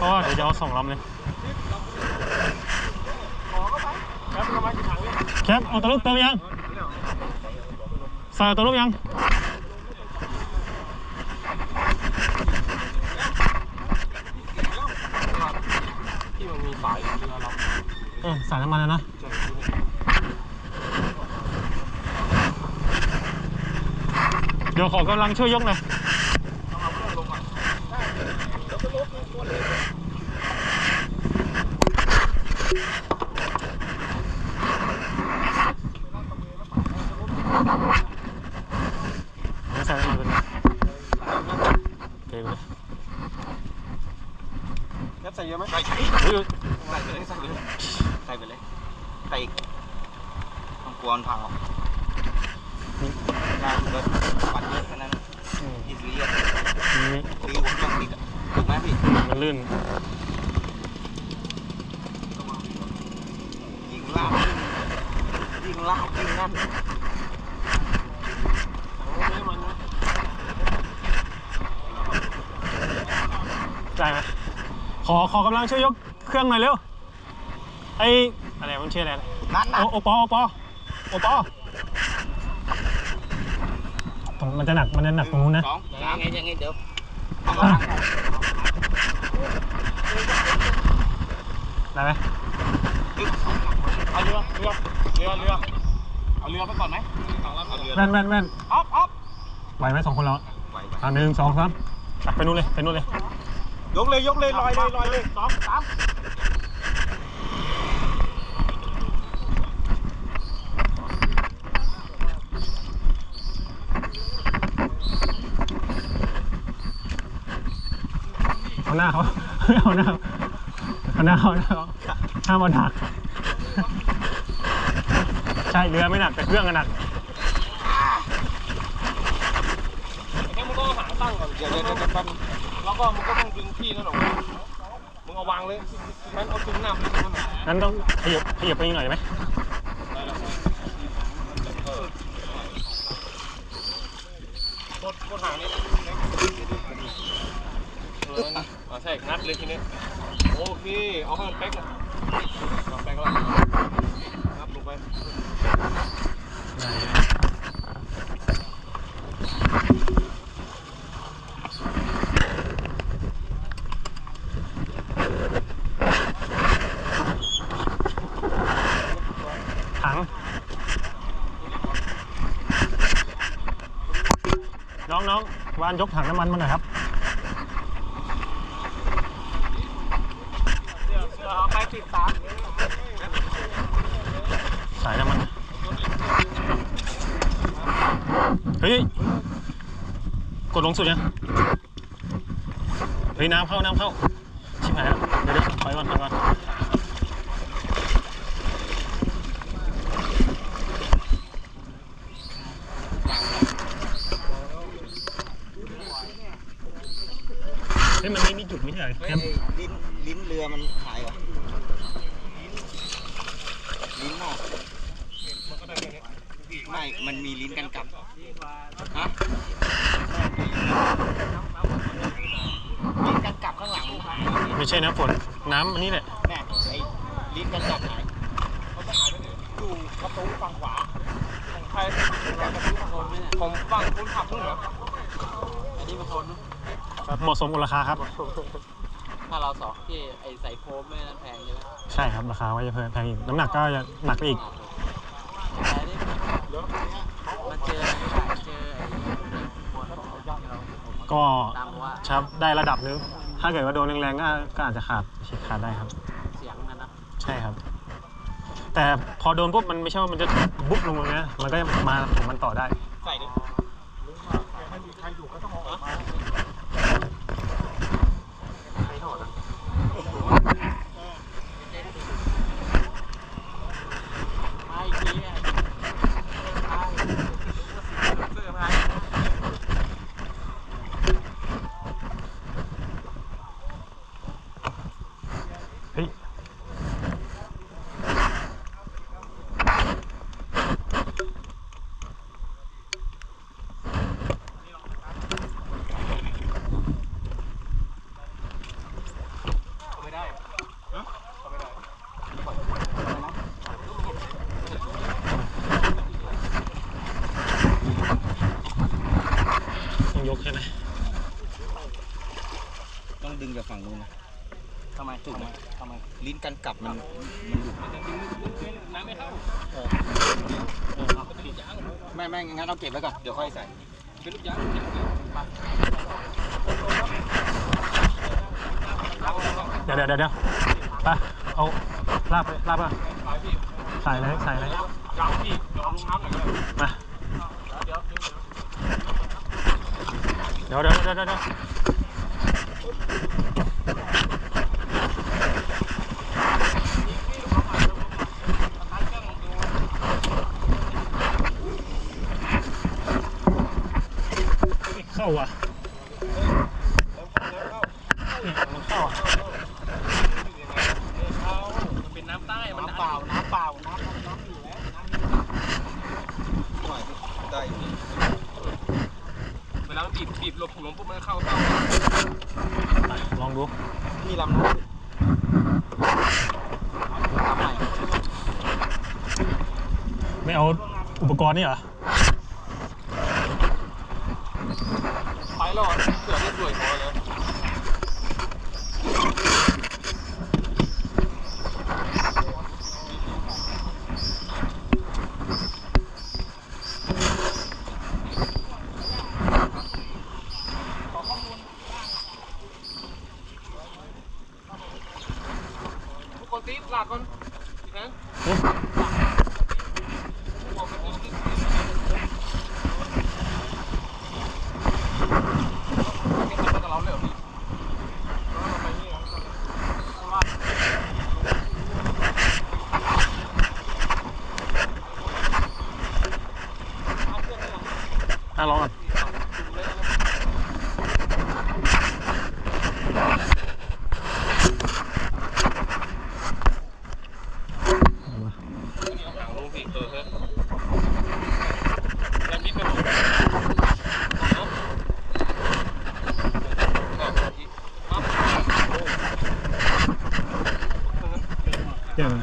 ก็เดี๋ยวจะเอา2 ลำเลยแคปเอาตัวลูกเติมยังใส่ตัวลูกยังที่มันมีสายเรือเราใส่น้ำมันนะเดี๋ยวขอกำลังช่วยยกหน่อยใส่น้ำมันเลยโอเคเลยยัดใส่เยอะไหมใส่ไปเลยใส่ไปเลยใส่ไปเลยใส่อีกต้องกวนพังออกงานก็ปัดเยอะแค่นั้นอีกเรียบตีหัวจังติดถูกไหมพี่มันลื่นยิงลากยิงนั่นได้ไหมขอกำลังช่วยยกเครื่องหน่อยเร็วไออะไรมันชื่ออะไรโอปอมันจะหนักตรงนู้นนะยังไงเดี๋ยวได้ไหมเอาเรือเอาเรือไปก่อนไหมแว่นออฟไหวไหม2 คนเรา1 2 3ไปนู่นเลยยกเลยลอยเลย2 3เอาหน้าเขาห้ามเอาหนักใช่เรือไม่หนักแต่เครื่องหนักแค่มึงก็หาตั้งก่อนเดี๋ยวแล้วก็มึงก็ต้องดึงที่นั่นหรอกมึงเอาวางเลยงั้นเอาจุ่มน้ำเลยงั้นต้องขยับไปอีกหน่อยไหมกดหางนี่ใช่งัดเลยทีนี้โอเคเอาให้มันเป๊กเลยเป๊กแล้วงับลงไปถังน้องวานยกถังน้ำมันมาหน่อยครับเอาไปติดตามสายน้ำมันเฮ้ยกดลงสุดยังเฮ้ยน้ำเข้าชิบหายแล้วเดี๋ยวถอยก่อนมันไม่มีจุดไม่ใช่เหรอลิ้นเรือมันหายเหรอลิ้นออกไม่มันมีลิ้นกันกลับฮะลิ้นกันกลับข้างหลังไม่ใช่น้ำฝนน้ำอันนี้แหละแม่ไอ้ลิ้นกันกลับหายเขาจะหายไปอยู่ประตูฝั่งขวาของใครผมฝั่งคุณขับนู่นเหรออันนี้เป็นคนเหมาะสมกับราคาครับถ้าเราสอบที่ไอ้ใส่โฟมไม่นั้นแพงใช่ไหมใช่ครับราคาว่าจะแพงอีกน้ำหนักก็จะหนักไปอีกมันเจอก็ชับได้ระดับนึงถ้าเกิดว่าโดนแรงๆก็อาจจะฉีกขาดได้ครับเสียงนั้นนะใช่ครับแต่พอโดนปุ๊บมันไม่ใช่ว่ามันจะบุ๊บลงเลยนะมันก็มาของมันต่อได้ใส่ดิใครอยู่ก็ต้องออกมา ต้องยกใช่ไหม ต้องดึงจากฝั่งนู้นนะทำไมถูกไหมทำไมลิ้นกันกลับมันหลุดน้ำไม่เข้าไม่งั้นเราเก็บไว้ก่อนเดี๋ยวค่อยใส่เป็นลูกยางเดี๋ยวไปเอาลาบไปใส่เลยยาวพี่เดี๋ยวเอาลงน้ำหน่อยมาเดี๋ยวเข้าอ่ะมันเข้าอ่ะมันเป็นน้ำใต้มันเปล่าน้ำอยู่แล้วได้เวลาบีบลบผมปุ๊บมันเข้าเปล่าลองดูนี่ลำนู้นไม่เอาอุปกรณ์นี่เหรอไปแล้วเสือได้สวยพอแล้วทุกคนตีหลักก่อนอีกนะลองอ่ะ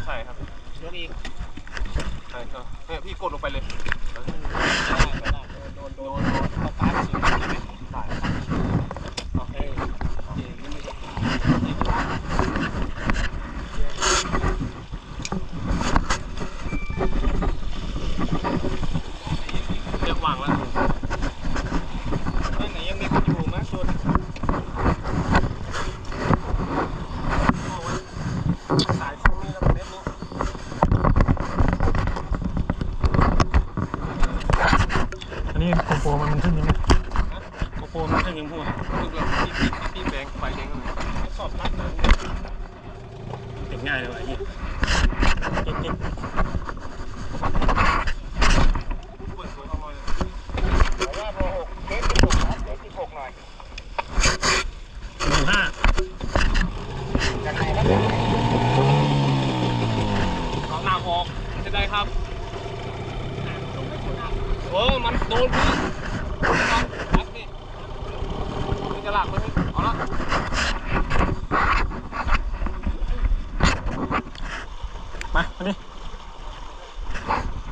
ใช่ครับยกอีกใช่ครับเนี่ยพี่กดลงไปเลยโดนสตาร์ทเสียงได้โอเคเรียกวางแล้วด้านไหนยังมีคนอยู่มั้ยส่วนสายช่วงนี้แล้วเม็ดนี้อันนี้โกโปรมันขึ้นยังไงโกโปรมันขึ้นยังพูดคือแบบพี่แบงค์ไฟแดงเลยสอบรัดเลยเก็บง่ายเลยว่ะยี่เก็บเปิดตัวเข้ามาเลยแต่ว่าพอ6เด็ก16นะเด็ก16หน่อย15ยังไงแล้วเอาหนักออกจะได้ครับมันโดนพี่รัดนี่มันจะหลักเลยเอาละมา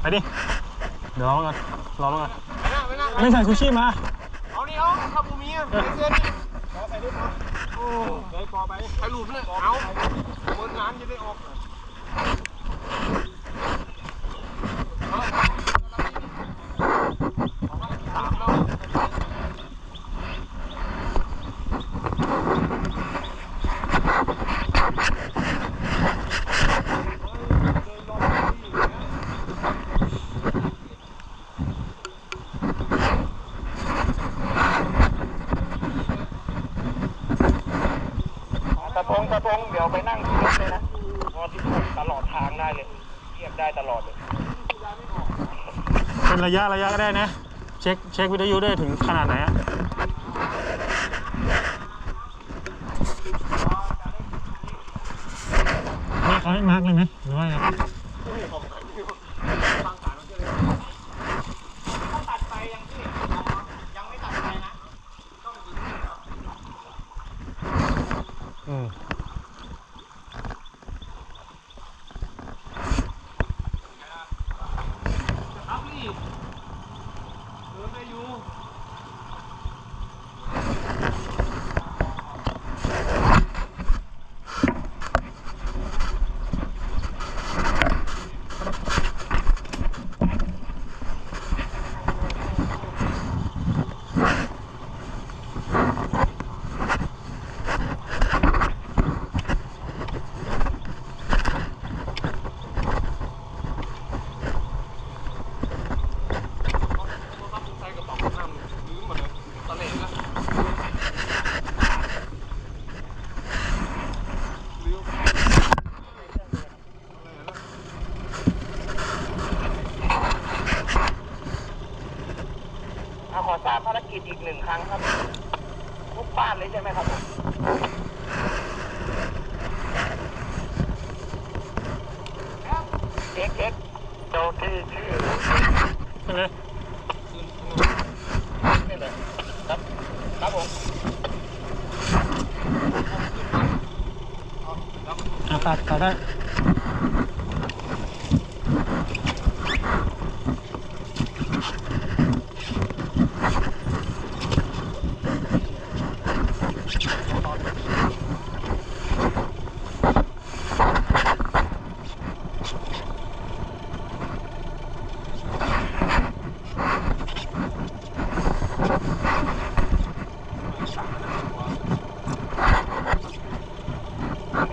ไปดิเดี๋ยวรอก่อนไม่ใส่ซูชิมาเอานี่เอาถ้าบูมีใส่เสื้อนี่ใส่รูปมาโอ้ใส่ปอไปใส่รูปเลยเอาบนงานจะได้ออกตะพงเดี๋ยวไปนั่งที่รถเลยนะพอ16ตลอดทางได้เลยเทียบได้ตลอดเลยเป็นระยะก็ได้นะเช็ควิทยุได้ถึงขนาดไหนอะนี่เขาให้มาร์กเลยไหมหรือว่าไงต้องตัดไปยังที่ยังไม่ตัดไปนะต้องยิง 1 ครั้งครับทุกบ้านเลยใช่ไหมครับผมเช็คโดที่ชื่อ ใช่ไหม นี่เลยครับครับผม ตัดได้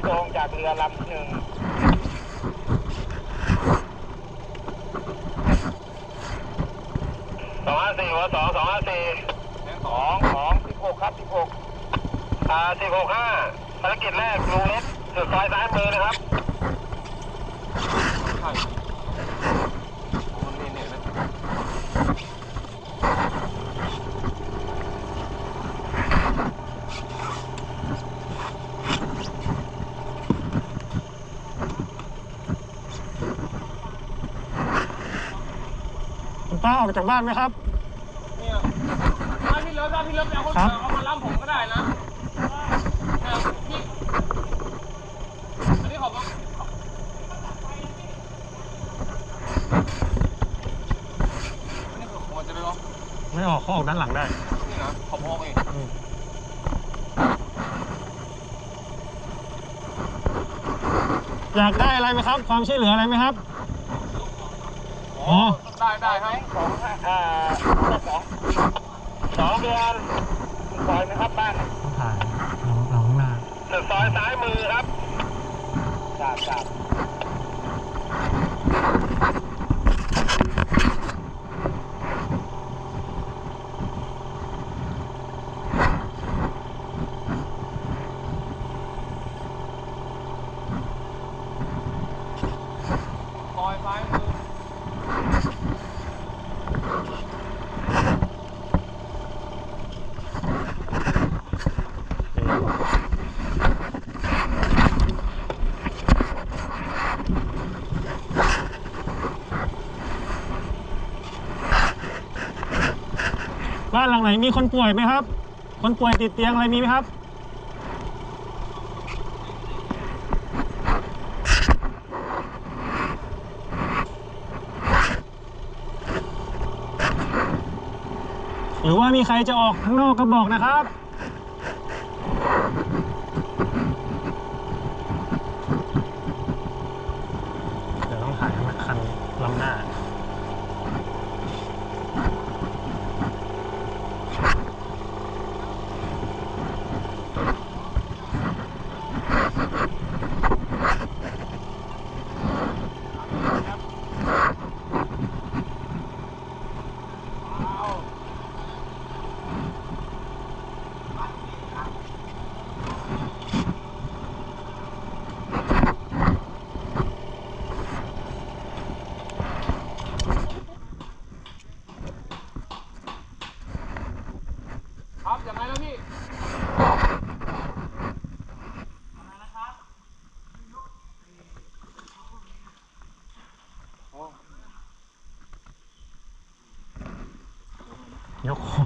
ลงจากเรือลำ 1254หัว2 254ของ16ครับ16 165ภารกิจแรกลุงเล็กสุดซอยซ้ายมือนะครับใช่มันนี่เนี่ยนะคุณป้าออกจากบ้านไหมครับ เนี่ยถ้าพี่เลิฟไปเอาคนเดียวเอามาล้ำผมก็ได้นะพี่อันนี้ขอบอันนี้หัวจะได้หรอ ไม่ออกเขาออกด้านหลังได้ นี่นะขอบเอง อยากได้อะไรไหมครับ ความช่วยเหลืออะไรไหมครับอ๋อ ได้ครับ2 เดือนซอยนะครับบ้าน ต้องถ่ายเราข้างหน้า สุดซอยซ้ายมือครับครับ ซอยซ้ายมือบ้านหลังไหนมีคนป่วยไหมครับ คนป่วยติดเตียงอะไรมีไหมครับ หรือว่ามีใครจะออกข้างนอกก็บอกนะครับเดี๋ยวต้องถ่ายคันลำหน้าครับยังไงแล้วพี่ยกของ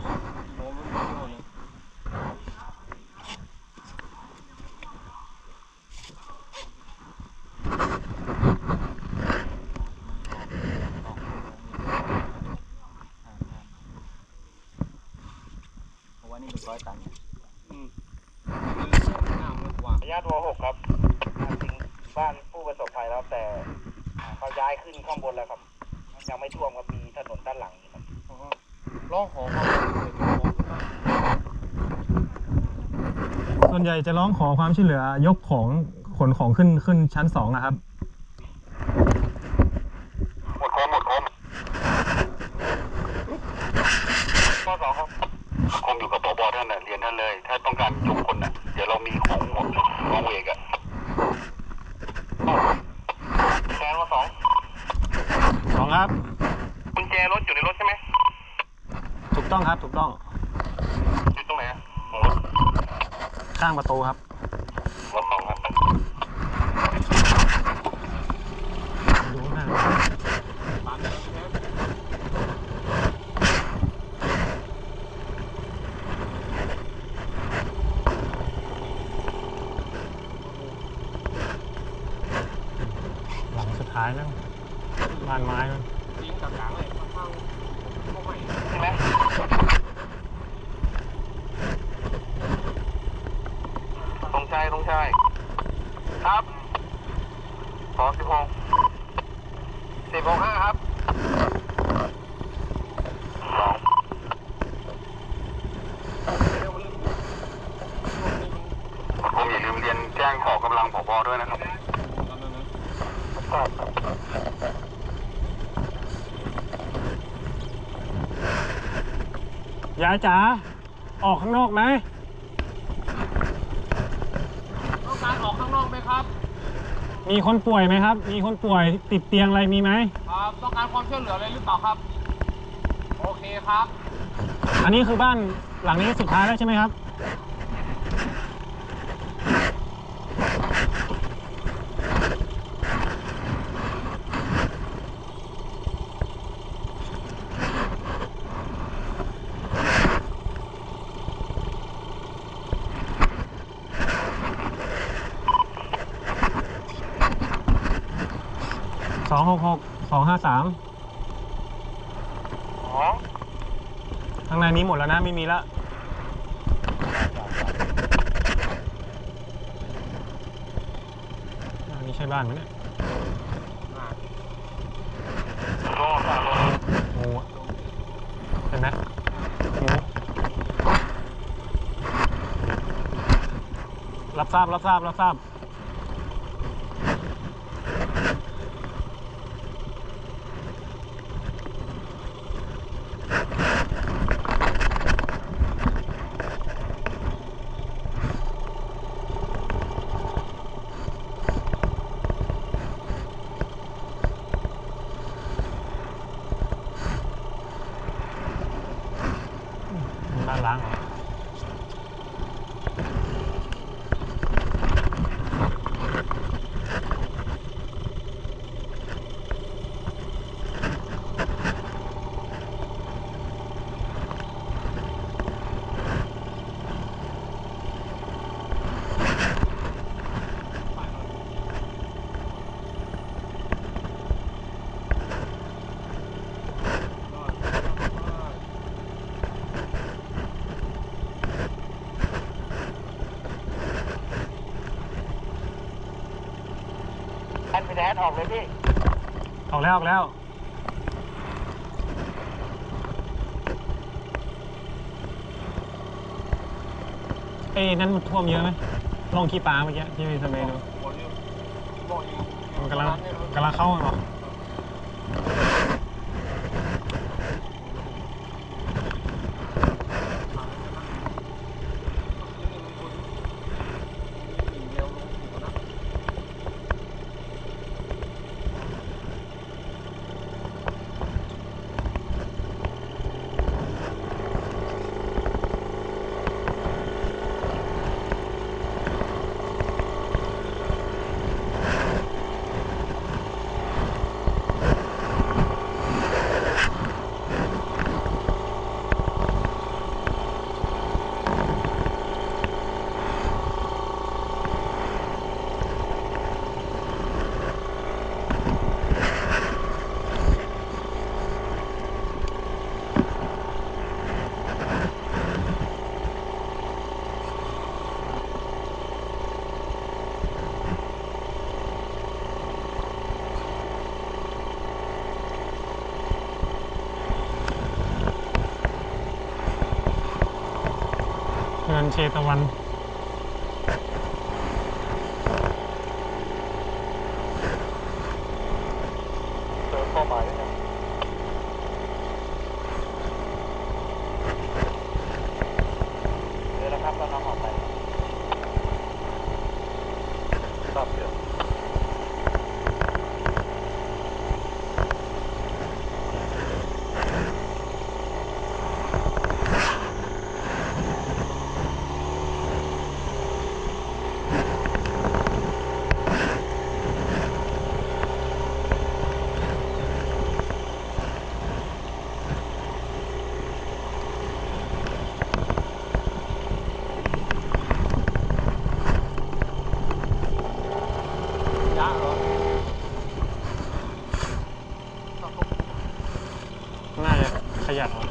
ญาติว6ครับถึงบ้านผู้ประสบภัยแล้วแต่เขาย้ายขึ้นข้างบนแล้วครับยังไม่ท่วมครับมีถนนด้านหลังครับร้องขอความ ส่วนใหญ่จะร้องขอความช่วยเหลือยกของขนของขึ้นชั้น2นะครับหมดคมข้อ2ครับคงอยู่กับผบ.ท่านน่ะเรียนท่านเลยถ้าต้องการยกคนน่ะเดี๋ยวเรามีของหมดของเวกอ่ะแทนว่า2ครับกุญแจรถอยู่ในรถใช่ไหม ถูกต้องครับถูกต้อง ข้างประตูครับรถสองครับดูหน้าหลังสุดท้ายแล้วบ้านไม้มันยิงกลางเลยข้างๆพวกใหม่ใช่ไหมตรงชัยครับขอ16 5ครับผมอย่าลืมเรียนแจ้งขอกำลังผบ.ด้วยนะครับยายจ๋าออกข้างนอกไหมต้องการออกข้างนอกไหมครับมีคนป่วยไหมครับมีคนป่วยติดเตียงอะไรมีไหมครับต้องการความช่วยเหลืออะไรหรือเปล่าครับโอเคครับอันนี้คือบ้านหลังนี้สุดท้ายแล้วใช่ไหมครับ266-253ข้างในนี้หมดแล้วนะไม่มีละนี่ใช่บ้านไหมเนี่ยงูเห็นไหมงูรับทราบบ้านล้างเหรอแดนออกเลยพี่ออกแล้วเอ้นั่นมันท่วมเยอะไหมลองขี้ปลาเมื่อกี้ที่มีสเปรย์ดูมันกำลังเข้าเหรอเงินเชตวันเจอเป้าหมายแล้วเดี๋ยวนะครับเรานำออกไปรอบเดียว ยะวะ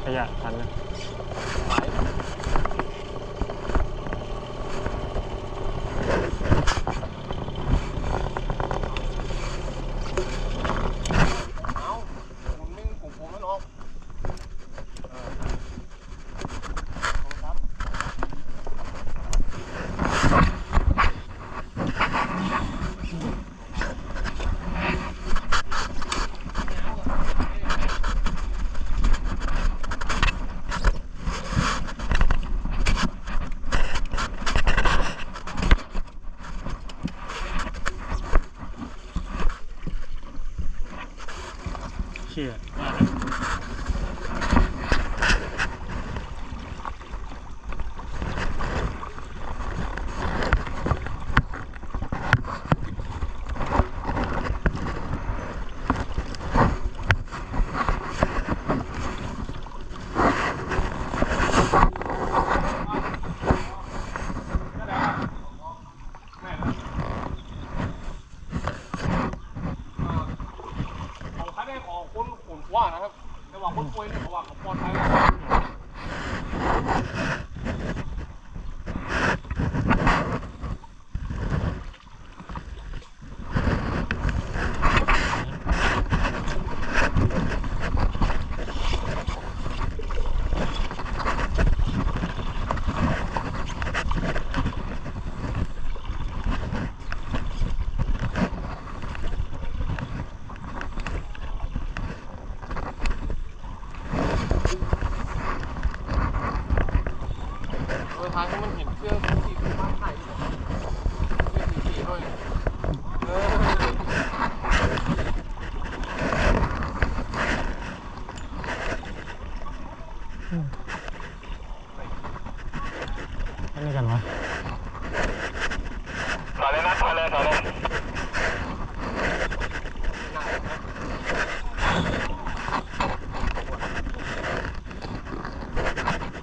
ขยะทันนะเชี่ยว่านะครับแต่ว่าคนป่วยเนี่ยเขาว่าเขาปลอดภัยแล้วทางที่มันเห็นเสื้อสีฟ้าไทยเสื้อสีด้วยอะไรกันวะต่อเลยนะต่อเลยต่อเลย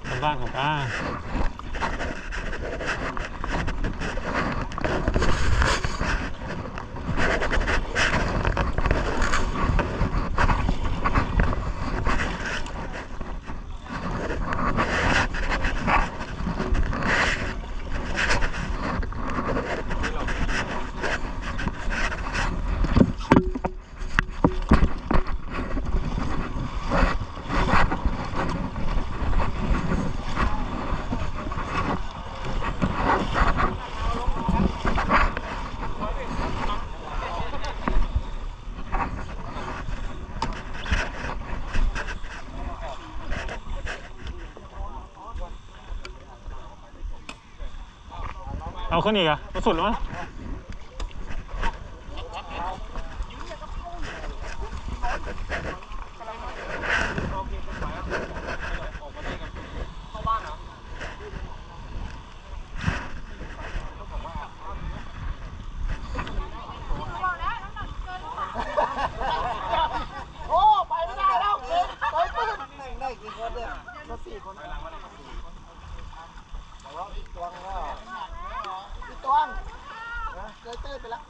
เป็นบ้านของป้าเอาขึ้นอีกอะมันสุดแล้วมั้งโอ้ไปไม่ได้แล้วไปปืนได้กี่คนเนี่ยก็4 คนตัวนึงก็พี่ตวงนะเต้ยไปแล้ว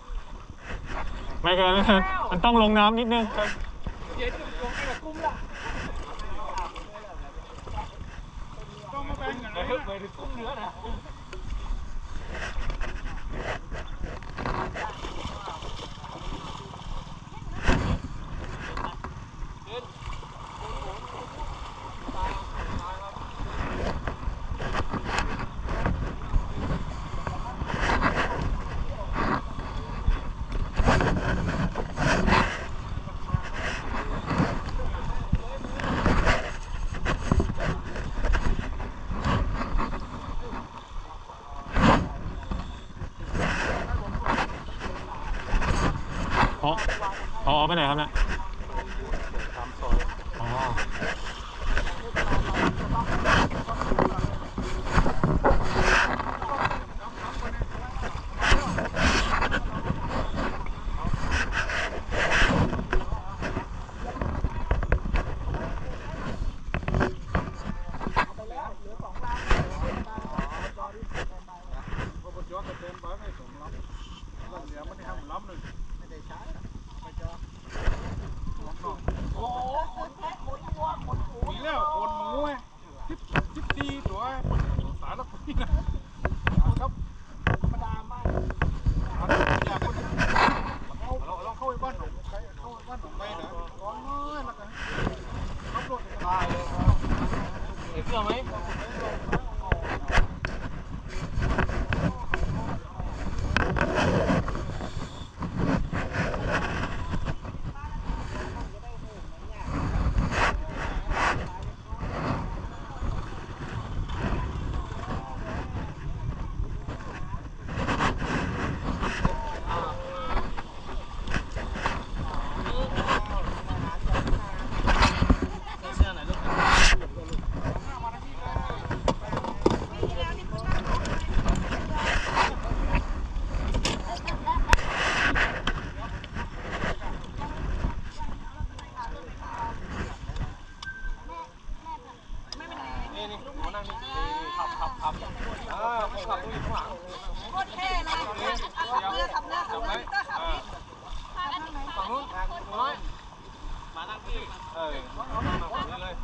ไม่เกินมันต้องลงน้ำนิดนึงครับเดี๋ยวลงไปกับกุ้มละต้องมาแบ่งกันเลยไปถึงกุ้มเนื้อนะพอไปไหนครับเนี่ยอ๋อ ไหมเสื้อไหนลูก นี่นี่หนูนั่งนี่ขับผมขับตรงนี้ข้างหลัง โคตรเท่เลยขับเรือขับเรือขับเรือก็ขับนี่ ฝั่งนู้นน้อยมานั่งพี่นั่งฝั่งนี้เลย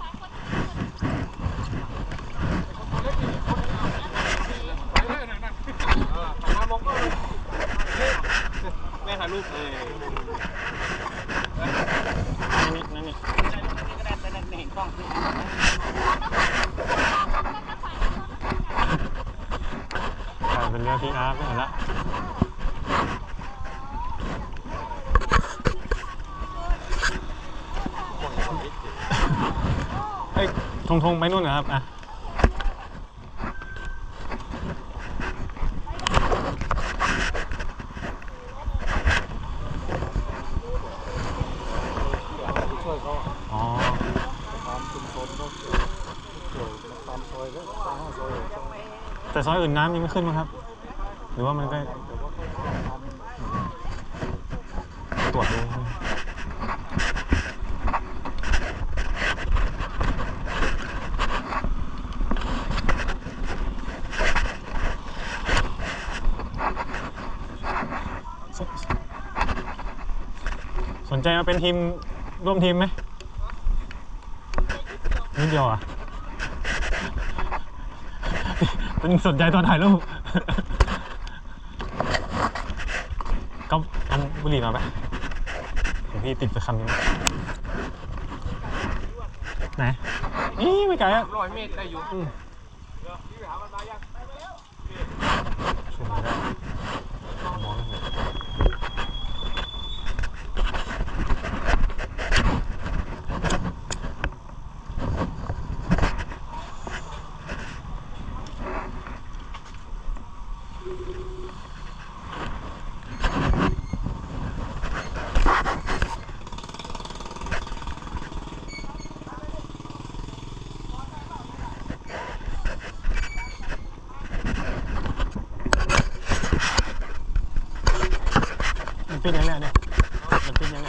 มามองก็เลยแม่ถ่ายรูปเลย นั่นนี่ ก็ได้แต่ไม่เห็นกล้อง กลายเป็นเรือพีอาร์ไปหมดละเอ้ยทงไปนู่นนะครับอ่ะอ๋อแต่ซอยอื่นน้ำยังไม่ขึ้นมั้งครับ หรือว่ามันก็ตรวจดูสนใจมาเป็นทีมร่วมทีมไหมนิดเดียวอ่ะเป็นสนใจตอนถ่ายรูปก็เอาบุหรี่มาไปของพี่ติดไปคำนึงไหนนี่ไม่ไกลอ่ะ 100 เมตรได้อยู่ ช่วยไม่ได้มองไม่เห็นมันเป็นยังไงเนี่ยมันเป็นยังไง